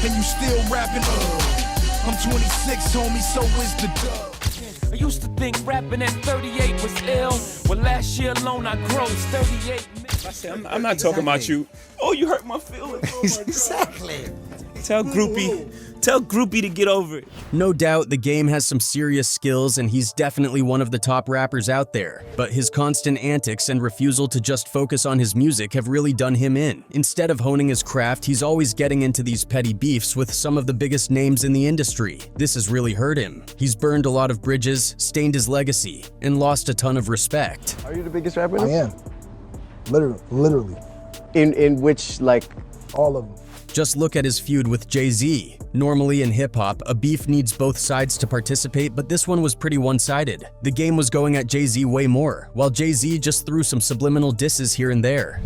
and you still rapping. I'm 26, homie, so is the dub. I used to think rapping at 38 was ill. Well, last year alone I grossed 38 million. I said, I'm not talking about you. Oh, you hurt my feelings. Oh my Exactly. Tell groupie to get over it. No doubt the game has some serious skills and he's definitely one of the top rappers out there, but his constant antics and refusal to just focus on his music have really done him in. Instead of honing his craft, he's always getting into these petty beefs with some of the biggest names in the industry. This has really hurt him. He's burned a lot of bridges, stained his legacy, and lost a ton of respect. Are you the biggest rapper? I am. Literally. In which, like? All of them. Just look at his feud with Jay-Z. Normally in hip-hop, a beef needs both sides to participate, but this one was pretty one-sided. The game was going at Jay-Z way more, while Jay-Z just threw some subliminal disses here and there.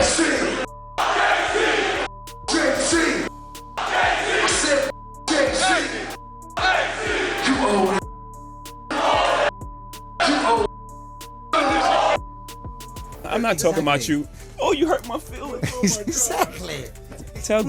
I'm not talking about you. Oh, you hurt my feelings. Oh my Exactly. Tell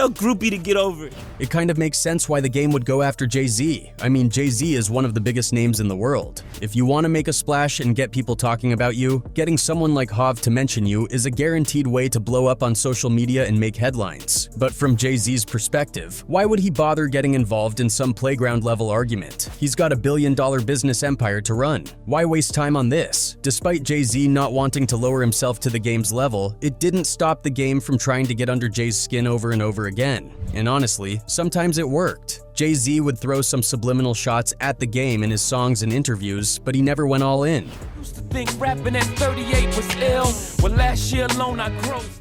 groupie to get over it. It kind of makes sense why the game would go after Jay-Z. I mean, Jay-Z is one of the biggest names in the world. If you want to make a splash and get people talking about you, getting someone like Hov to mention you is a guaranteed way to blow up on social media and make headlines. But from Jay-Z's perspective, why would he bother getting involved in some playground-level argument? He's got $1 billion business empire to run. Why waste time on this? Despite Jay-Z not wanting to lower himself to the game's level, it didn't stop the game from trying to get under Jay's skin over and over again. And honestly, sometimes it worked. Jay-Z would throw some subliminal shots at the game in his songs and interviews, but he never went all in. Used to think rapping at 38 was ill. Well, last year alone I grossed.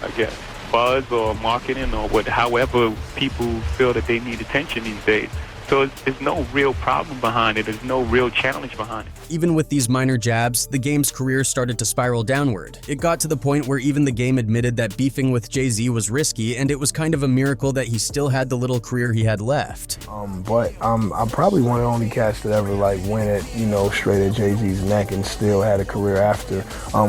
I guess buzz or marketing or however people feel that they need attention these days. So there's no real problem behind it. There's no real challenge behind it. Even with these minor jabs, the game's career started to spiral downward. It got to the point where even the game admitted that beefing with Jay-Z was risky, and it was kind of a miracle that he still had the little career he had left. But I'm probably one of the only cats that ever like went at, straight at Jay-Z's neck and still had a career after,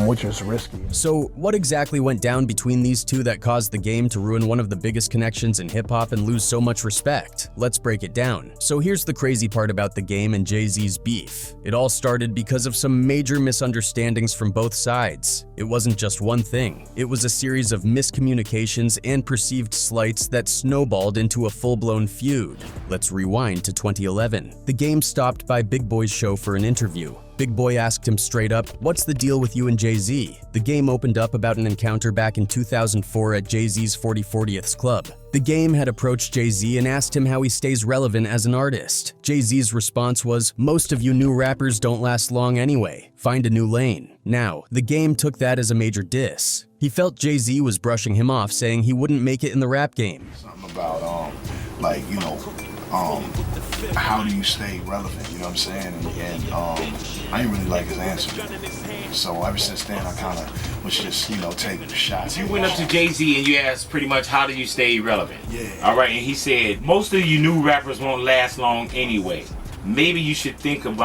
which was risky. So what exactly went down between these two that caused the game to ruin one of the biggest connections in hip-hop and lose so much respect? Let's break it down. So here's the crazy part about the game and Jay-Z's beef. It all started because of some major misunderstandings from both sides. It wasn't just one thing. It was a series of miscommunications and perceived slights that snowballed into a full-blown feud. Let's rewind to 2011. The game stopped by Big Boy's show for an interview. Big Boy asked him straight up, "What's the deal with you and Jay-Z?" The game opened up about an encounter back in 2004 at Jay-Z's 40/40ths club. The game had approached Jay-Z and asked him how he stays relevant as an artist. Jay-Z's response was, "Most of you new rappers don't last long anyway. Find a new lane." Now, the game took that as a major diss. He felt Jay-Z was brushing him off, saying he wouldn't make it in the rap game. Something about, how do you stay relevant, you know what I'm saying? And I didn't really like his answer. So ever since then, I kind of was just, taking shots. You went up to Jay-Z and you asked pretty much, how do you stay relevant? Yeah. All right, and he said, most of you new rappers won't last long anyway. Maybe you should think of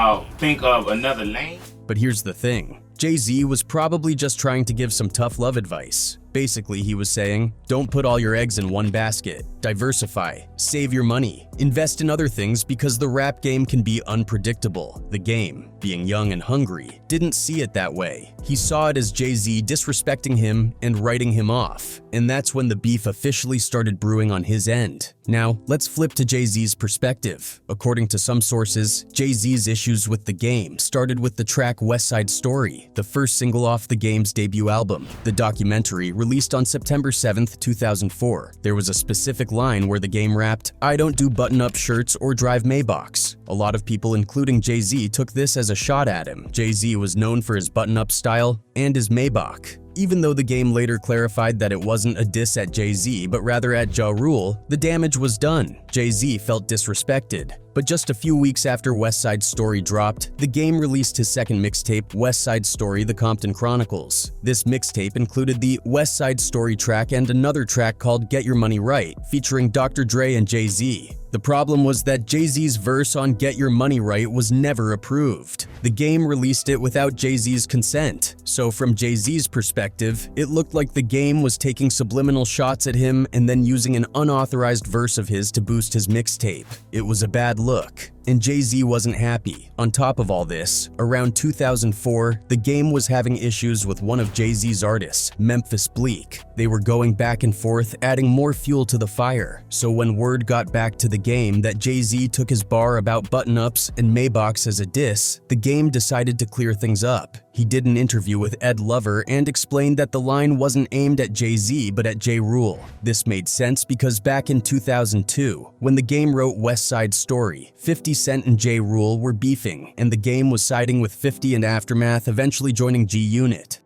another lane. But here's the thing. Jay-Z was probably just trying to give some tough love advice. Basically, he was saying, don't put all your eggs in one basket. Diversify, save your money, invest in other things because the rap game can be unpredictable. The game, being young and hungry, didn't see it that way. He saw it as Jay-Z disrespecting him and writing him off. And that's when the beef officially started brewing on his end. Now, let's flip to Jay-Z's perspective. According to some sources, Jay-Z's issues with the game started with the track West Side Story, the first single off the game's debut album. The documentary, released on September 7th, 2004, there was a specific line where the game rapped, "I don't do button-up shirts or drive Maybachs." A lot of people, including Jay-Z, took this as a shot at him. Jay-Z was known for his button-up style and his Maybach. Even though the game later clarified that it wasn't a diss at Jay-Z, but rather at Ja Rule, the damage was done. Jay-Z felt disrespected. But just a few weeks after West Side Story dropped, the game released his second mixtape, West Side Story: The Compton Chronicles. This mixtape included the West Side Story track and another track called Get Your Money Right, featuring Dr. Dre and Jay-Z. The The problem was that Jay-Z's verse on Get Your Money Right was never approved. The game released it without Jay-Z's consent, so from Jay-Z's perspective, it looked like the game was taking subliminal shots at him and then using an unauthorized verse of his to boost his mixtape. It was a bad look, and Jay-Z wasn't happy. On top of all this, around 2004, the game was having issues with one of Jay-Z's artists, Memphis Bleek. They were going back and forth, adding more fuel to the fire. So when word got back to the game that Jay-Z took his bar about button-ups and Maybachs as a diss, the game decided to clear things up. He did an interview with Ed Lover and explained that the line wasn't aimed at Jay-Z but at J. Rule. This made sense because back in 2002, when the game wrote West Side Story, 50 Cent and J. Rule were beefing, and the game was siding with 50 and Aftermath, eventually joining G-Unit.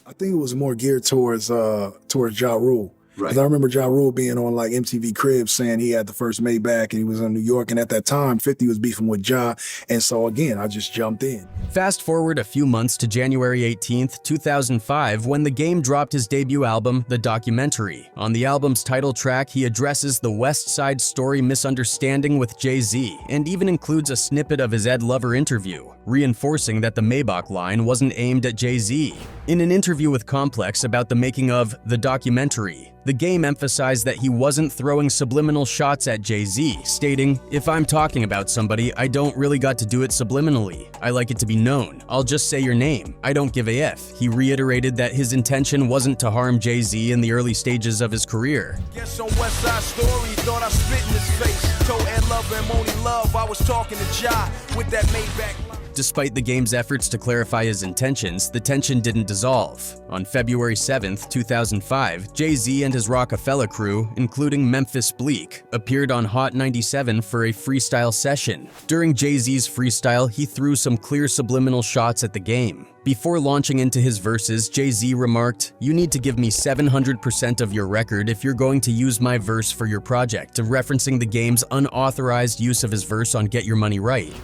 I think it was more geared towards Ja Rule. Right. 'Cause I remember Ja Rule being on like MTV Cribs saying he had the first Maybach and he was in New York, and at that time 50 was beefing with Ja, and so again I just jumped in. Fast forward a few months to January 18th, 2005, when the game dropped his debut album, The Documentary. On the album's title track, he addresses the West Side Story misunderstanding with Jay-Z, and even includes a snippet of his Ed Lover interview, reinforcing that the Maybach line wasn't aimed at Jay-Z. In an interview with Complex about the making of The Documentary, the game emphasized that he wasn't throwing subliminal shots at Jay-Z, stating, "If I'm talking about somebody, I don't really got to do it subliminally. I like it to be known. I'll just say your name. I don't give a F." He reiterated that his intention wasn't to harm Jay-Z in the early stages of his career. Guess on West Side Story, thought I spit in his face. Told Ed Lover and Moni Love I was talking to Ja with that Maybach line. Despite the game's efforts to clarify his intentions, the tension didn't dissolve. On February 7th, 2005, Jay-Z and his Roc-A-Fella crew, including Memphis Bleek, appeared on Hot 97 for a freestyle session. During Jay-Z's freestyle, he threw some clear subliminal shots at the game. Before launching into his verses, Jay-Z remarked, "You need to give me 700% of your record if you're going to use my verse for your project," referencing the game's unauthorized use of his verse on Get Your Money Right.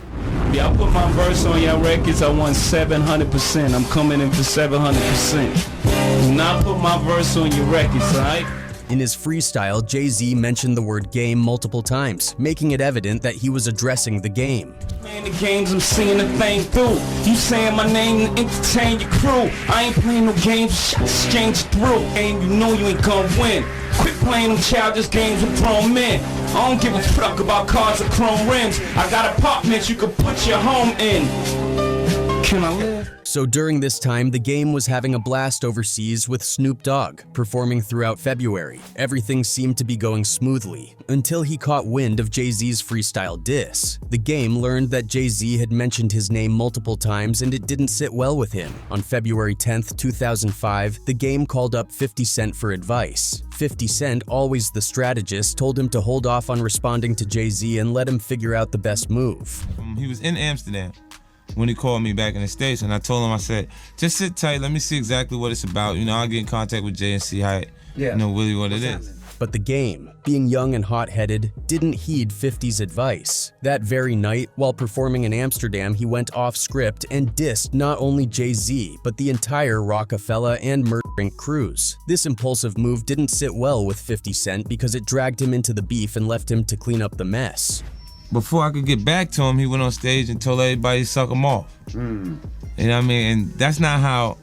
Yeah, I put my verse on your records, I want 700%. I'm coming in for 700%. Do not put my verse on your records, alright? In his freestyle, Jay-Z mentioned the word game multiple times, making it evident that he was addressing the game. Playing the games, I'm seeing the thing through. You saying my name to entertain your crew. I ain't playing no games, shit exchange through. And you know you ain't gonna win. Quit playing them childish games with grown men. I don't give a fuck about cars or chrome rims. I got apartments you can put your home in. Can I live? So during this time, the game was having a blast overseas with Snoop Dogg, performing throughout February. Everything seemed to be going smoothly, until he caught wind of Jay-Z's freestyle diss. The game learned that Jay-Z had mentioned his name multiple times and it didn't sit well with him. On February 10th, 2005, the game called up 50 Cent for advice. 50 Cent, always the strategist, told him to hold off on responding to Jay-Z and let him figure out the best move. He was in Amsterdam when he called me back in the States, and I told him, I said, just sit tight, let me see exactly what it's about. You know, I'll get in contact with Jay and see how really what it is. But the game, being young and hot-headed, didn't heed 50's advice. That very night, while performing in Amsterdam, he went off script and dissed not only Jay-Z, but the entire Roc-A-Fella and Murder crews. This impulsive move didn't sit well with 50 Cent because it dragged him into the beef and left him to clean up the mess. Before I could get back to him, he went on stage and told everybody to suck him off. You know what I mean? And that's not how,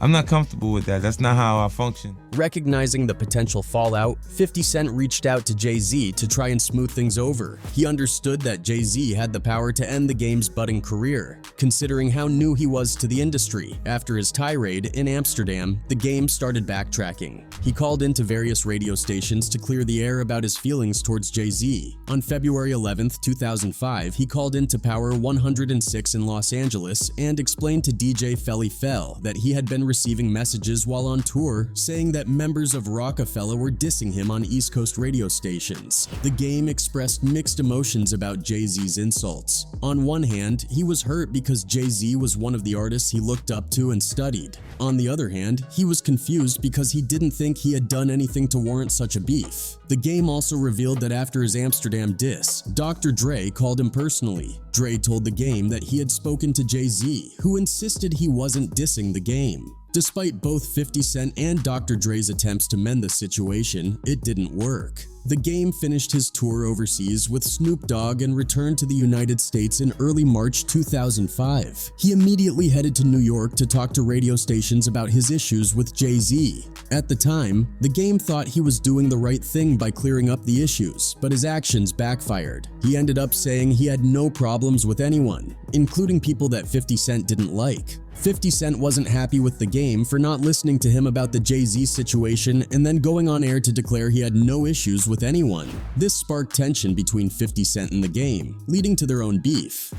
I'm not comfortable with that. That's not how I function. Recognizing the potential fallout, 50 Cent reached out to Jay-Z to try and smooth things over. He understood that Jay-Z had the power to end the game's budding career, considering how new he was to the industry. After his tirade in Amsterdam, the game started backtracking. He called into various radio stations to clear the air about his feelings towards Jay-Z. On February 11th, 2005, he called into Power 106 in Los Angeles and explained to DJ Felly Fell that he had been receiving messages while on tour saying that members of Roc-A-Fella were dissing him on East Coast radio stations. The game expressed mixed emotions about Jay-Z's insults. On one hand, he was hurt because Jay-Z was one of the artists he looked up to and studied. On the other hand, he was confused because he didn't think he had done anything to warrant such a beef. The game also revealed that after his Amsterdam diss, Dr. Dre called him personally. Dre told the game that he had spoken to Jay-Z, who insisted he wasn't dissing the game. Despite both 50 Cent and Dr. Dre's attempts to mend the situation, it didn't work. The Game finished his tour overseas with Snoop Dogg and returned to the United States in early March 2005. He immediately headed to New York to talk to radio stations about his issues with Jay-Z. At the time, The Game thought he was doing the right thing by clearing up the issues, but his actions backfired. He ended up saying he had no problems with anyone, including people that 50 Cent didn't like. 50 Cent wasn't happy with The Game for not listening to him about the Jay-Z situation and then going on air to declare he had no issues with anyone. This sparked tension between 50 Cent and The Game, leading to their own beef.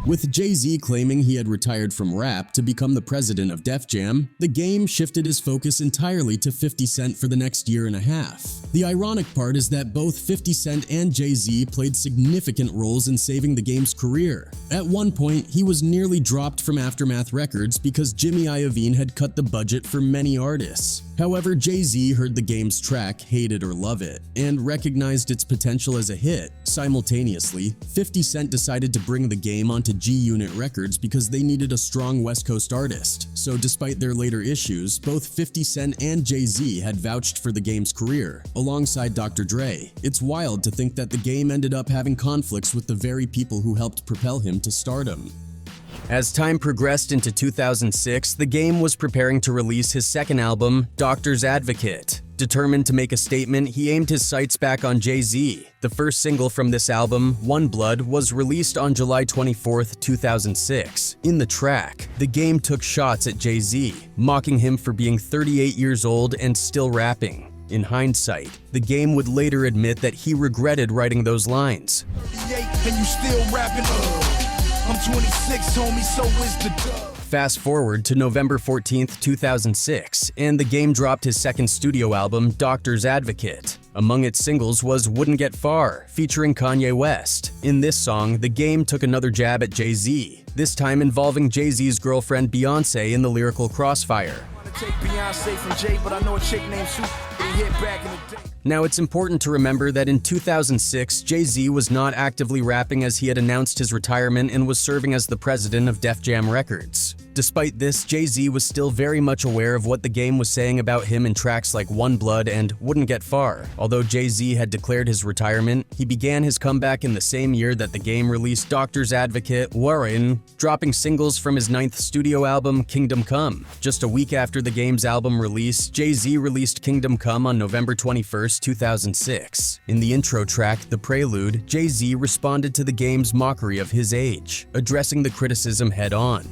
With Jay-Z claiming he had retired from rap to become the president of Def Jam, The Game shifted his focus entirely to 50 Cent for the next year and a half. The ironic part is that both 50 Cent and Jay-Z played significant roles in saving The Game's career. At one point, he was nearly dropped from Aftermath Records because Jimmy Iovine had cut the budget for many artists. However, Jay-Z heard The Game's track, Hate It or Love It, and recognized its potential as a hit. Simultaneously, 50 Cent decided to bring The Game onto G-Unit Records because they needed a strong West Coast artist. So despite their later issues, both 50 Cent and Jay-Z had vouched for The Game's career, alongside Dr. Dre. It's wild to think that The Game ended up having conflicts with the very people who helped propel him to stardom. As time progressed into 2006, The Game was preparing to release his second album, Doctor's Advocate. Determined to make a statement, he aimed his sights back on Jay-Z. The first single from this album, One Blood, was released on July 24, 2006. In the track, The Game took shots at Jay-Z, mocking him for being 38 years old and still rapping. In hindsight, The Game would later admit that he regretted writing those lines. And you still rapping, I'm 26, homie, so is the dub. Fast forward to November 14, 2006, and The Game dropped his second studio album, Doctor's Advocate. Among its singles was Wouldn't Get Far, featuring Kanye West. In this song, The Game took another jab at Jay-Z, this time involving Jay-Z's girlfriend Beyoncé in the lyrical crossfire. Take Beyonce from Jay, but I know a chick named Sue. Hit back in the day. Now, it's important to remember that in 2006, Jay-Z was not actively rapping as he had announced his retirement and was serving as the president of Def Jam Records. Despite this, Jay-Z was still very much aware of what The Game was saying about him in tracks like One Blood and Wouldn't Get Far. Although Jay-Z had declared his retirement, he began his comeback in the same year that The Game released Doctor's Advocate, Warren, dropping singles from his 9th studio album, Kingdom Come. Just a week after The Game's album release, Jay-Z released Kingdom Come on November 21, 2006. In the intro track, The Prelude, Jay-Z responded to The Game's mockery of his age, addressing the criticism head-on.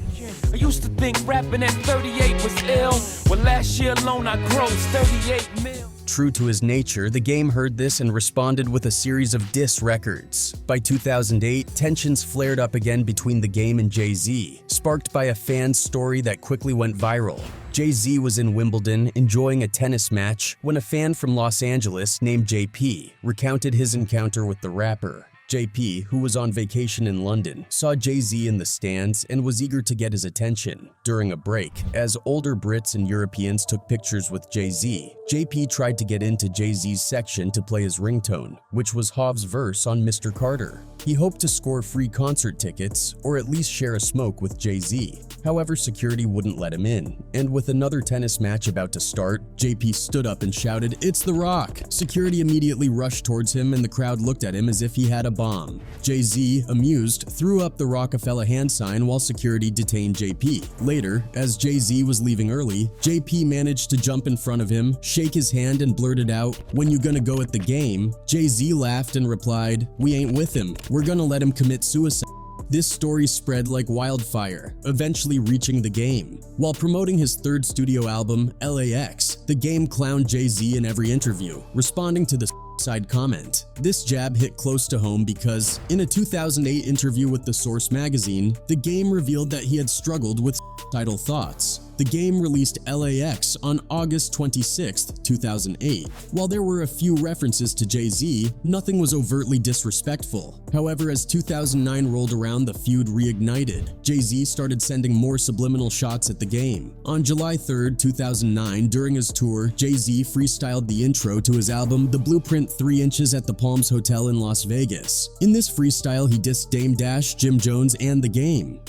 I used to think rapping at 38 was ill. Well, last year alone I grossed 38 mil. True to his nature, The Game heard this and responded with a series of diss records. By 2008, tensions flared up again between The Game and Jay-Z, sparked by a fan's story that quickly went viral. Jay-Z was in Wimbledon enjoying a tennis match when a fan from Los Angeles named JP recounted his encounter with the rapper. JP, who was on vacation in London, saw Jay-Z in the stands and was eager to get his attention. During a break, as older Brits and Europeans took pictures with Jay-Z, JP tried to get into Jay-Z's section to play his ringtone, which was Hov's verse on Mr. Carter. He hoped to score free concert tickets, or at least share a smoke with Jay-Z. However, security wouldn't let him in, and with another tennis match about to start, JP stood up and shouted, "It's The Roc!" Security immediately rushed towards him and the crowd looked at him as if he had a bomb. Jay-Z, amused, threw up the Roc-A-Fella hand sign while security detained JP. Later, as Jay-Z was leaving early, JP managed to jump in front of him, shake his hand and blurted out, "When you gonna go at the game?" Jay-Z laughed and replied, "We ain't with him. We're gonna let him commit suicide." This story spread like wildfire, eventually reaching The Game. While promoting his third studio album, LAX, The Game clowned Jay-Z in every interview, responding to the side comment. This jab hit close to home because, in a 2008 interview with The Source magazine, The Game revealed that he had struggled with suicidal thoughts. The game released LAX on August 26, 2008. While there were a few references to Jay-Z, nothing was overtly disrespectful. However, as 2009 rolled around, the feud reignited. Jay-Z started sending more subliminal shots at the game. On July 3, 2009, during his tour, Jay-Z freestyled the intro to his album The Blueprint 3 Inches at the Palms Hotel in Las Vegas. In this freestyle, he dissed Dame Dash, Jim Jones, and the game.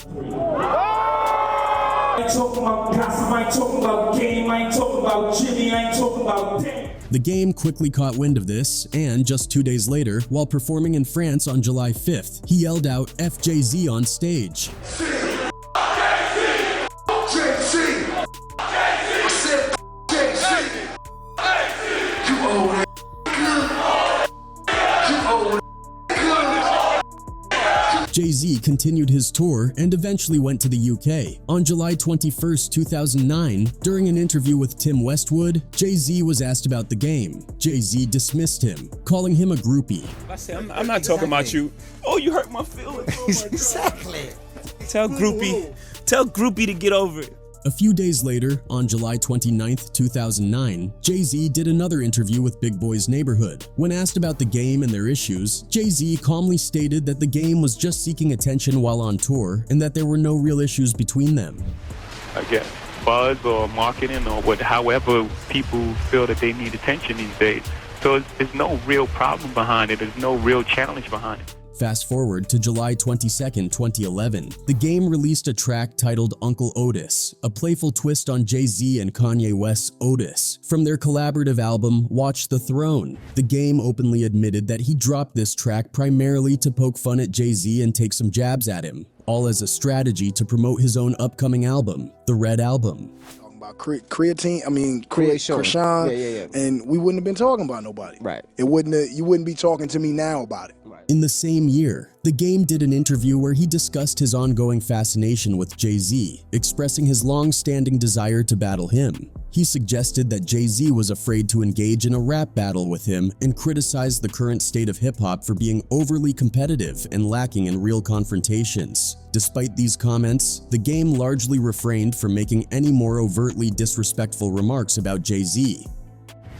I ain't talking about gossip, I ain't talking about game, I ain't talking about Jimmy, I ain't talking about Dame. The game quickly caught wind of this, and just 2 days later, while performing in France on July 5th, he yelled out FJZ on stage. Jay-Z continued his tour and eventually went to the UK. On July 21, 2009, during an interview with Tim Westwood, Jay-Z was asked about the game. Jay-Z dismissed him, calling him a groupie. I say, I'm not talking about you. Oh, you hurt my feelings. Oh my Exactly. God. Tell groupie to get over it. A few days later, on July 29, 2009, Jay-Z did another interview with Big Boy's Neighborhood. When asked about the game and their issues, Jay-Z calmly stated that the game was just seeking attention while on tour and that there were no real issues between them. I guess buzz or marketing or however people feel that they need attention these days. So there's no real problem behind it. There's no real challenge behind it. Fast forward to July 22, 2011. The game released a track titled Uncle Otis, a playful twist on Jay-Z and Kanye West's Otis, from their collaborative album Watch the Throne. The game openly admitted that he dropped this track primarily to poke fun at Jay-Z and take some jabs at him, all as a strategy to promote his own upcoming album, The Red Album. About Krishan, Yeah. and we wouldn't have been talking about nobody. Right. You wouldn't be talking to me now about it. In the same year, the game did an interview where he discussed his ongoing fascination with Jay-Z, expressing his long-standing desire to battle him. He suggested that Jay-Z was afraid to engage in a rap battle with him and criticized the current state of hip-hop for being overly competitive and lacking in real confrontations. Despite these comments, the game largely refrained from making any more overtly disrespectful remarks about Jay-Z.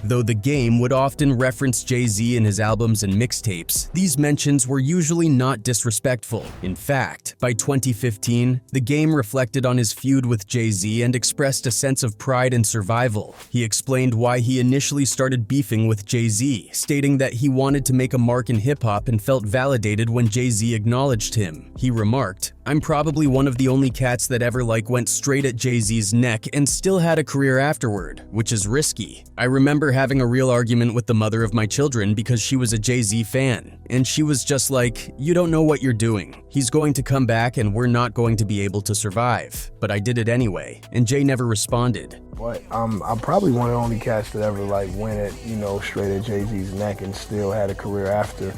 Though the game would often reference Jay-Z in his albums and mixtapes, these mentions were usually not disrespectful. In fact, by 2015, the game reflected on his feud with Jay-Z and expressed a sense of pride and survival. He explained why he initially started beefing with Jay-Z, stating that he wanted to make a mark in hip-hop and felt validated when Jay-Z acknowledged him. He remarked, "I'm probably one of the only cats that ever went straight at Jay-Z's neck and still had a career afterward, which is risky. I remember having a real argument with the mother of my children because she was a Jay-Z fan, and she was just like, you don't know what you're doing. He's going to come back and we're not going to be able to survive. But I did it anyway," and Jay never responded. But I'm probably one of the only cats that ever went at, straight at Jay-Z's neck and still had a career after,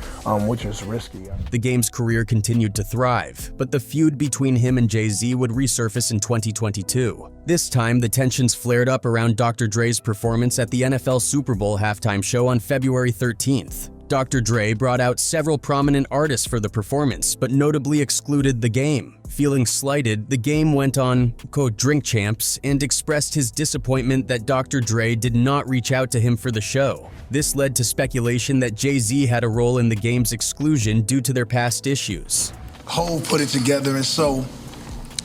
which is risky. The game's career continued to thrive, but the feud between him and Jay-Z would resurface in 2022. This time, the tensions flared up around Dr. Dre's performance at the NFL Super Bowl halftime show on February 13th. Dr. Dre brought out several prominent artists for the performance, but notably excluded the game. Feeling slighted, the game went on Drink Champs and expressed his disappointment that Dr. Dre did not reach out to him for the show. This led to speculation that Jay-Z had a role in the game's exclusion due to their past issues. Hov put it together, and so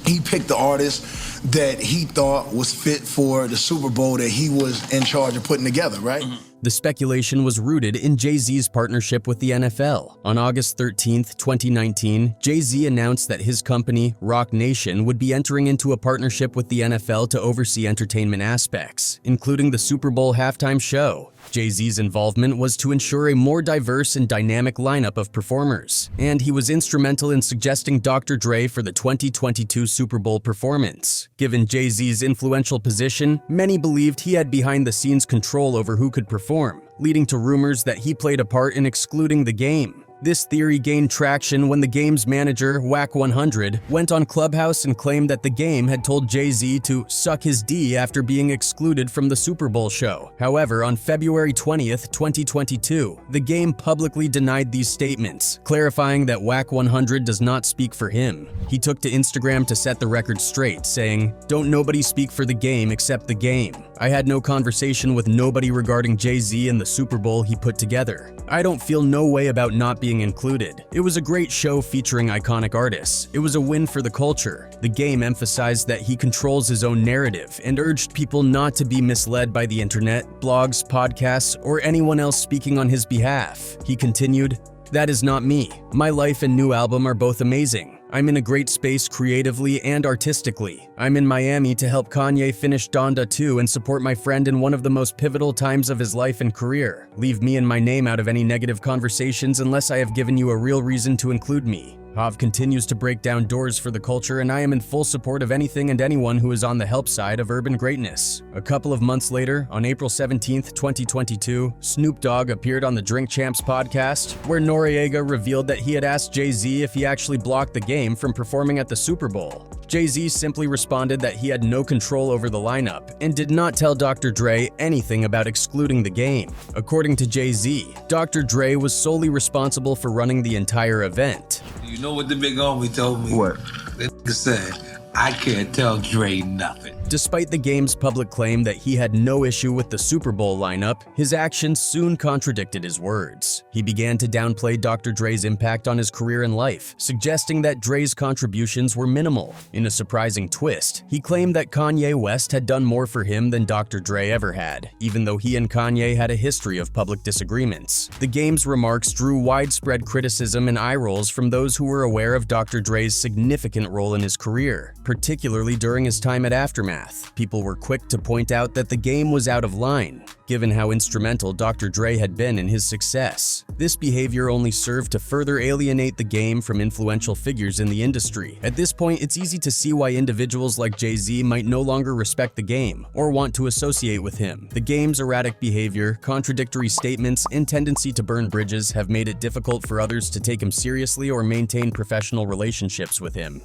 he picked the artist that he thought was fit for the Super Bowl that he was in charge of putting together, right? The speculation was rooted in Jay-Z's partnership with the NFL. On August 13, 2019, Jay-Z announced that his company, Roc Nation, would be entering into a partnership with the NFL to oversee entertainment aspects, including the Super Bowl halftime show. Jay-Z's involvement was to ensure a more diverse and dynamic lineup of performers, and he was instrumental in suggesting Dr. Dre for the 2022 Super Bowl performance. Given Jay-Z's influential position, many believed he had behind-the-scenes control over who could perform, leading to rumors that he played a part in excluding the game. This theory gained traction when the game's manager, Wack100, went on Clubhouse and claimed that the game had told Jay-Z to suck his D after being excluded from the Super Bowl show. However, on February 20th, 2022, the game publicly denied these statements, clarifying that Wack100 does not speak for him. He took to Instagram to set the record straight, saying, "Don't nobody speak for the game except the game. I had no conversation with nobody regarding Jay-Z and the Super Bowl he put together. I don't feel no way about not being included. It was a great show featuring iconic artists. It was a win for the culture." The game emphasized that he controls his own narrative and urged people not to be misled by the internet, blogs, podcasts, or anyone else speaking on his behalf. He continued, "That is not me. My life and new album are both amazing. I'm in a great space creatively and artistically. I'm in Miami to help Kanye finish Donda 2 and support my friend in one of the most pivotal times of his life and career. Leave me and my name out of any negative conversations unless I have given you a real reason to include me." Hav continues to break down doors for the culture, and I am in full support of anything and anyone who is on the help side of urban greatness. A couple of months later, on April 17th, 2022, Snoop Dogg appeared on the Drink Champs podcast, where Noriega revealed that he had asked Jay-Z if he actually blocked the game from performing at the Super Bowl. Jay-Z simply responded that he had no control over the lineup and did not tell Dr. Dre anything about excluding the game. According to Jay-Z, Dr. Dre was solely responsible for running the entire event. You know what the big homie told me? What? That nigga said, I can't tell Dre nothing. Despite the game's public claim that he had no issue with the Super Bowl lineup, his actions soon contradicted his words. He began to downplay Dr. Dre's impact on his career and life, suggesting that Dre's contributions were minimal. In a surprising twist, he claimed that Kanye West had done more for him than Dr. Dre ever had, even though he and Kanye had a history of public disagreements. The game's remarks drew widespread criticism and eye rolls from those who were aware of Dr. Dre's significant role in his career, particularly during his time at Aftermath. People were quick to point out that the game was out of line, given how instrumental Dr. Dre had been in his success. This behavior only served to further alienate the game from influential figures in the industry. At this point, it's easy to see why individuals like Jay-Z might no longer respect the game or want to associate with him. The game's erratic behavior, contradictory statements, and tendency to burn bridges have made it difficult for others to take him seriously or maintain professional relationships with him.